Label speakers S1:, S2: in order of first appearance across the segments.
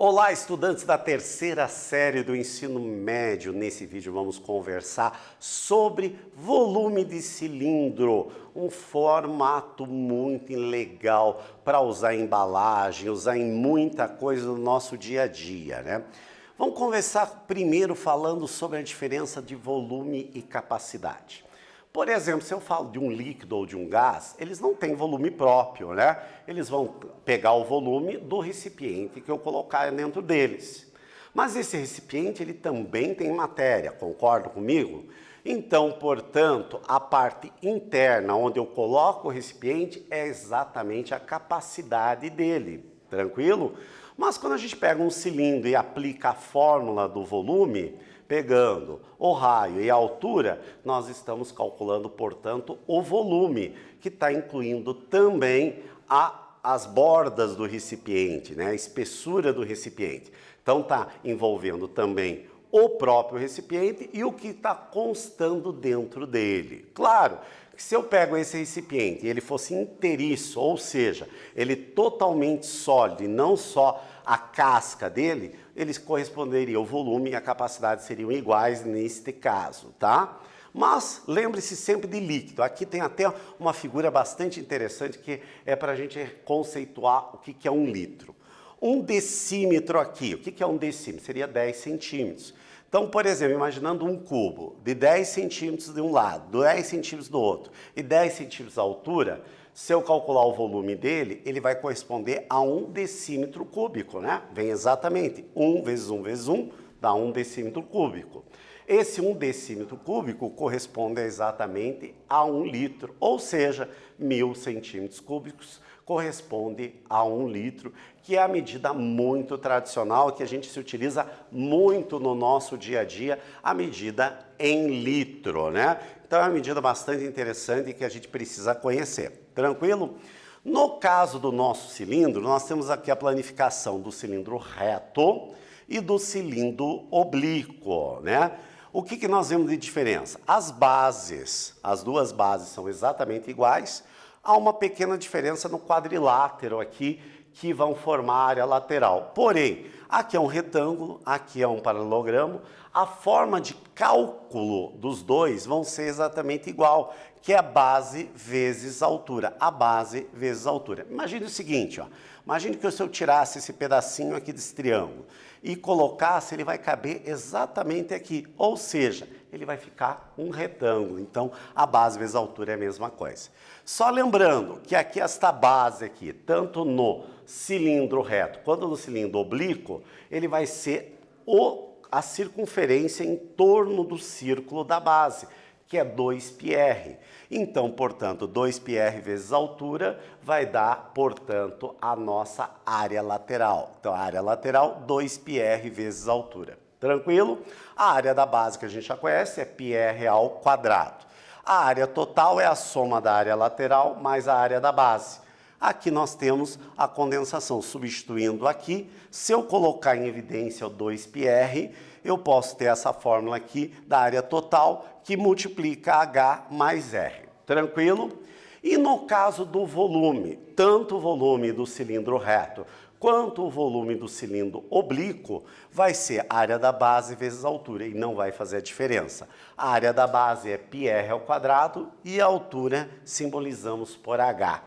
S1: Olá, estudantes da terceira série do ensino médio. Nesse vídeo vamos conversar sobre volume de cilindro, um formato muito legal para usar em embalagem, usar em muita coisa do nosso dia a dia, né? Vamos conversar primeiro falando sobre a diferença de volume e capacidade. Por exemplo, se eu falo de um líquido ou de um gás, eles não têm volume próprio, né? Eles vão pegar o volume do recipiente que eu colocar dentro deles. Mas esse recipiente, ele também tem matéria, concorda comigo? Então, portanto, a parte interna, onde eu coloco o recipiente, é exatamente a capacidade dele, tranquilo? Mas quando a gente pega um cilindro e aplica a fórmula do volume, pegando o raio e a altura, nós estamos calculando, portanto, o volume, que está incluindo também as bordas do recipiente, né? A espessura do recipiente. Então, está envolvendo também o próprio recipiente e o que está constando dentro dele. Claro que se eu pego esse recipiente e ele fosse inteiriço, ou seja, ele totalmente sólido e não só a casca dele, eles corresponderiam, o volume e a capacidade seriam iguais neste caso, tá? Mas lembre-se sempre de líquido. Aqui tem até uma figura bastante interessante que é para a gente conceituar o que é um litro. Um decímetro aqui, o que é um decímetro? Seria 10 centímetros. Então, por exemplo, imaginando um cubo de 10 centímetros de um lado, 10 centímetros do outro e 10 centímetros de altura, se eu calcular o volume dele, ele vai corresponder a 1 decímetro cúbico, né? Vem exatamente 1 vezes 1 vezes 1 dá 1 decímetro cúbico. Esse 1 decímetro cúbico corresponde exatamente a 1 litro, ou seja, 1000 centímetros cúbicos corresponde a 1 litro, que é a medida muito tradicional, que a gente se utiliza muito no nosso dia a dia, a medida em litro, né? Então é uma medida bastante interessante que a gente precisa conhecer, tranquilo? No caso do nosso cilindro, nós temos aqui a planificação do cilindro reto e do cilindro oblíquo, né? O que nós vemos de diferença? As bases, as duas bases são exatamente iguais, há uma pequena diferença no quadrilátero aqui, que vão formar a área lateral. Porém, aqui é um retângulo, aqui é um paralelogramo, a forma de cálculo dos dois vão ser exatamente igual, que é a base vezes a altura. A base vezes a altura. Imagine o seguinte, ó. Imagine que se eu tirasse esse pedacinho aqui desse triângulo e colocasse, ele vai caber exatamente aqui, ou seja, ele vai ficar um retângulo. Então, a base vezes a altura é a mesma coisa. Só lembrando que aqui esta base aqui, tanto no cilindro reto quanto no cilindro oblíquo, ele vai ser a circunferência em torno do círculo da base, que é 2πr. Então, portanto, 2πr vezes a altura vai dar, portanto, a nossa área lateral. Então, a área lateral, 2πr vezes a altura. Tranquilo? A área da base que a gente já conhece é πr ao quadrado. A área total é a soma da área lateral mais a área da base. Aqui nós temos a condensação, substituindo aqui, se eu colocar em evidência o 2πr, eu posso ter essa fórmula aqui da área total, que multiplica H mais R. Tranquilo? E no caso do volume, tanto o volume do cilindro reto quanto o volume do cilindro oblíquo, vai ser a área da base vezes a altura, e não vai fazer a diferença. A área da base é πr ao quadrado e a altura simbolizamos por H.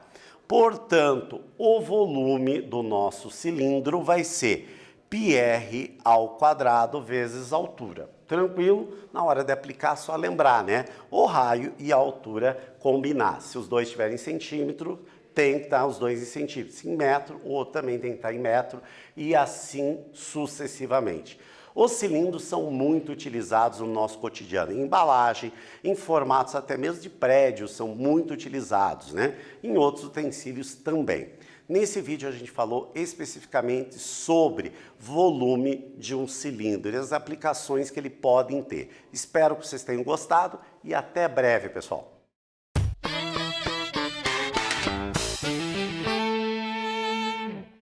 S1: Portanto, o volume do nosso cilindro vai ser πr ao quadrado vezes a altura. Tranquilo? Na hora de aplicar, só lembrar, né? O raio e a altura combinar. Se os dois estiverem em centímetro, tem que estar os dois em centímetros. Em metro, o outro também tem que estar em metro, e assim sucessivamente. Os cilindros são muito utilizados no nosso cotidiano, em embalagem, em formatos até mesmo de prédios, são muito utilizados, né? Em outros utensílios também. Nesse vídeo a gente falou especificamente sobre volume de um cilindro e as aplicações que ele pode ter. Espero que vocês tenham gostado e até breve, pessoal!